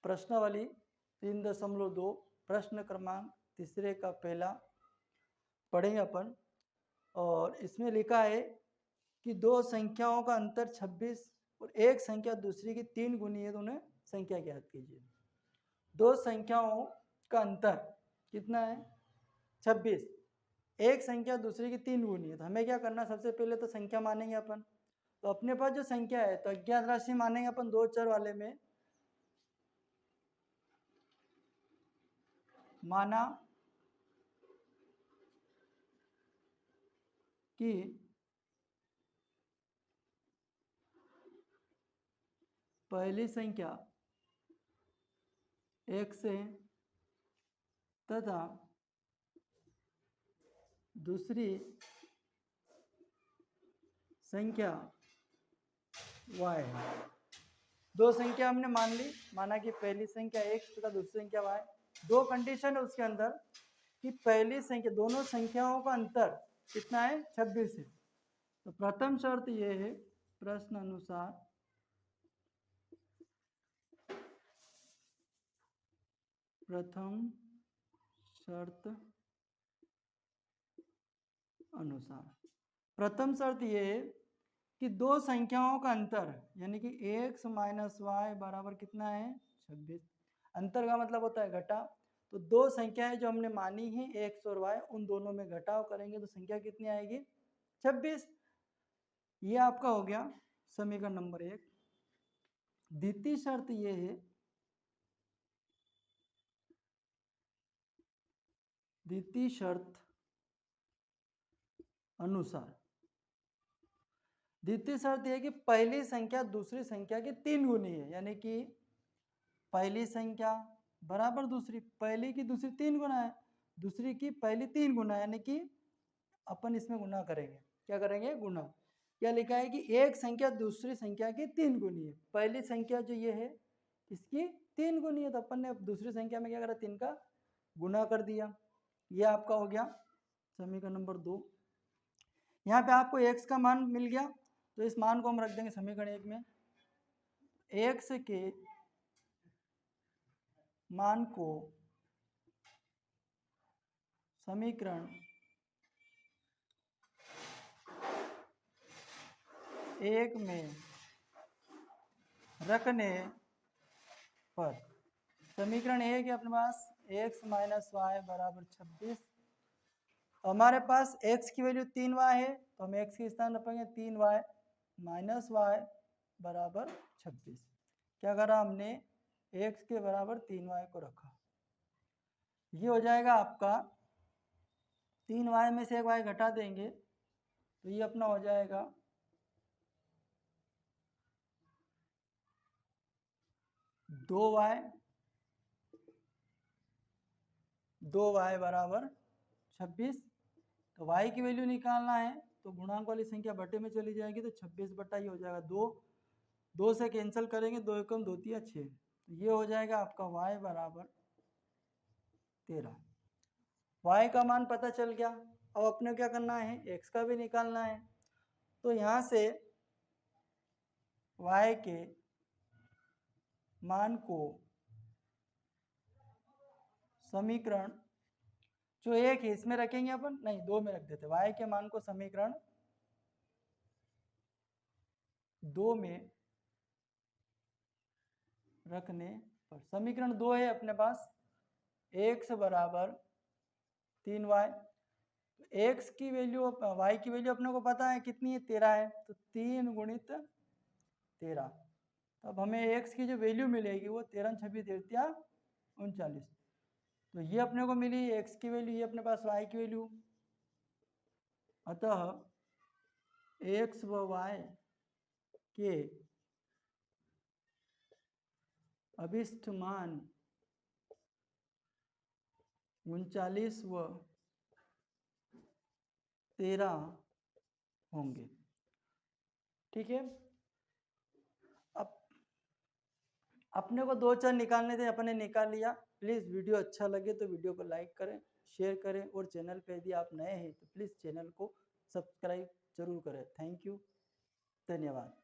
प्रश्नावली 3.2 प्रश्न क्रमांक तीसरे का पहला पढ़ेंगे अपन। और इसमें लिखा है कि दो संख्याओं का अंतर 26 और एक संख्या दूसरी की 3 गुनी है, तो उन्हें संख्या ज्ञात कीजिए। दो संख्याओं का अंतर कितना है? 26। एक संख्या दूसरी की 3 गुनी है, तो हमें क्या करना, सबसे पहले तो संख्या मानेंगे अपन। तो अपने पास जो संख्या है तो अज्ञात राशि मानेंगे अपन दो चर वाले में। माना कि पहली संख्या x है तथा दूसरी संख्या y है। दो संख्या हमने मान ली, माना कि पहली संख्या x तथा दूसरी संख्या y। दो कंडीशन है उसके अंदर कि पहली संख्या, दोनों संख्याओं का अंतर कितना है? 26 है। तो प्रथम शर्त यह है प्रश्न अनुसार, प्रथम शर्त अनुसार, प्रथम शर्त यह है कि दो संख्याओं का अंतर यानी कि x माइनस वाई बराबर कितना है? 26। अंतर का मतलब होता है घटा। तो दो संख्याएं जो हमने मानी है x और y, उन दोनों में घटाव करेंगे तो संख्या कितनी आएगी? 26। ये आपका हो गया समीकरण नंबर 1। द्वितीय शर्त ये है, द्वितीय शर्त अनुसार, द्वितीय शर्त यह है कि पहली संख्या दूसरी संख्या की 3 गुनी है, यानी कि पहली संख्या बराबर दूसरी, पहली की दूसरी 3 गुना है, दूसरी की पहली 3 गुना, यानी कि अपन इसमें गुना करेंगे। क्या करेंगे? गुना। क्या लिखा है कि एक संख्या दूसरी संख्या की 3 गुनी है। पहली संख्या जो ये है इसकी 3 गुनी है, तो अपन ने दूसरी संख्या में क्या करा? 3 का गुना कर दिया। ये आपका हो गया समीकरण नंबर 2। यहाँ पे आपको x का मान मिल गया, तो इस मान को हम रख देंगे समीकरण 1 में। x के मान को समीकरण 1 में रखने पर समीकरण 1 है अपने पास x माइनस वाई बराबर 26। हमारे पास x की वैल्यू 3y है, तो हम x के स्थान रखेंगे 3y माइनस वाई बराबर 26। क्या करा हमने? x के बराबर 3y को रखा। ये हो जाएगा आपका 3y में से एक y घटा देंगे तो ये अपना हो जाएगा 2y, 2y बराबर 26। तो y की वैल्यू निकालना है तो गुणांक वाली संख्या बटे में चली जाएगी, तो 26 बटा ये हो जाएगा 2। 2 से कैंसिल करेंगे, 2 एकम 2 तिया 6। तो ये हो जाएगा आपका y बराबर 13। y का मान पता चल गया। अब अपने क्या करना है? x का भी निकालना है। तो यहाँ से y के मान को समीकरण जो एक है इसमें रखेंगे अपन, नहीं 2 में रख देते। y के मान को समीकरण 2 में रखने पर, समीकरण 2 है अपने पास x बराबर 3y। तो x की वैल्यू, y की वैल्यू अपने को पता है कितनी है? 13 है। तो 3 गुणित 13। अब हमें x की जो वैल्यू मिलेगी वो 13 छब्बीस 39। तो ये अपने को मिली x की वैल्यू, ये अपने पास y की वैल्यू। अतः x व y के अभिष्ट मान 39 व 13 होंगे। ठीक है। अब अपने को 2 चर निकालने थे, अपने निकाल लिया। प्लीज़ वीडियो अच्छा लगे तो वीडियो को लाइक करें, शेयर करें, और चैनल पे यदि आप नए हैं तो प्लीज़ चैनल को सब्सक्राइब जरूर करें। थैंक यू, धन्यवाद।